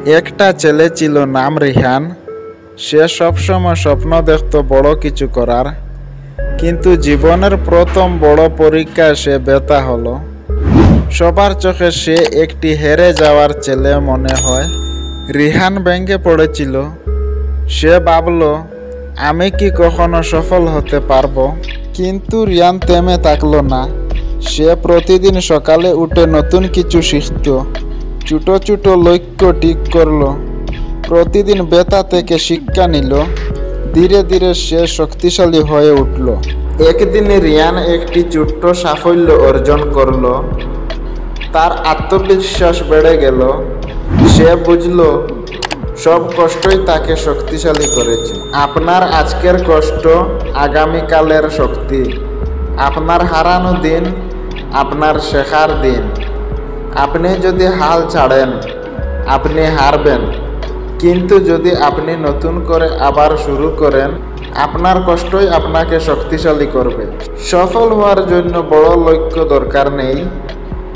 একটা ছেলে ছিল নাম রিহান। সে সবসময় স্বপ্ন দেখত বড় কিছু করার, কিন্তু জীবনের প্রথম বড় পরীক্ষায় সে ব্যথা হলো। সবার চোখে সে একটি হেরে যাওয়ার ছেলে মনে হয়। রিহান ভেঙে পড়েছিল। সে ভাবল, আমি কি কখনো সফল হতে পারবো? কিন্তু রিহান থেমে থাকলো না। সে প্রতিদিন সকালে উঠে নতুন কিছু শিখত, ছোট ছোট লক্ষ্য ঠিক করলো, প্রতিদিন ব্যথা থেকে শিক্ষা নিল। ধীরে ধীরে সে শক্তিশালী হয়ে উঠল। একদিন রিয়ান একটি ছোট্ট সাফল্য অর্জন করল। তার আত্মবিশ্বাস বেড়ে গেল। সে বুঝল সব কষ্টই তাকে শক্তিশালী করেছে। আপনার আজকের কষ্ট আগামীকালের শক্তি। আপনার হারানো দিন আপনার শেখার দিন। আপনি যদি হাল ছাড়েন আপনি হারবেন, কিন্তু যদি আপনি নতুন করে আবার শুরু করেন আপনার কষ্টই আপনাকে শক্তিশালী করবে। সফল হওয়ার জন্য বড় লক্ষ্য দরকার নেই।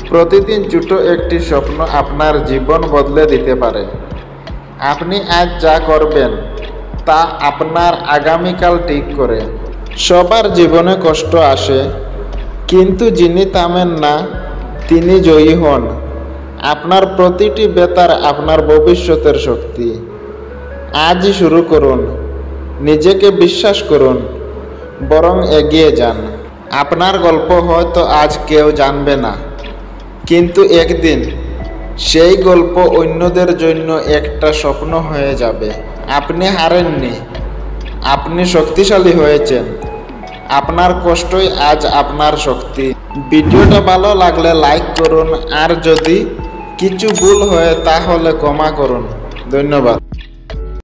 প্রতিদিন ছোট একটি স্বপ্ন আপনার জীবন বদলে দিতে পারে। আপনি আজ যা করবেন তা আপনার আগামীকাল ঠিক করে। সবার জীবনে কষ্ট আসে, কিন্তু যিনি থামেন না তিনি জয়ী হন। আপনার প্রতিটি ব্যথার আপনার ভবিষ্যতের শক্তি। আজই শুরু করুন। নিজেকে বিশ্বাস করুন, বরং এগিয়ে যান। আপনার গল্প হয়তো আজ কেউ জানবে না, কিন্তু একদিন সেই গল্প অন্যদের জন্য একটা স্বপ্ন হয়ে যাবে। আপনি হারেননি, আপনি শক্তিশালী হয়েছেন। আপনার কষ্টই আজ আপনার শক্তি। ভিডিওটা ভালো লাগলে লাইক করুন, আর যদি কিছু ভুল হয় তাহলে ক্ষমা করুন। ধন্যবাদ।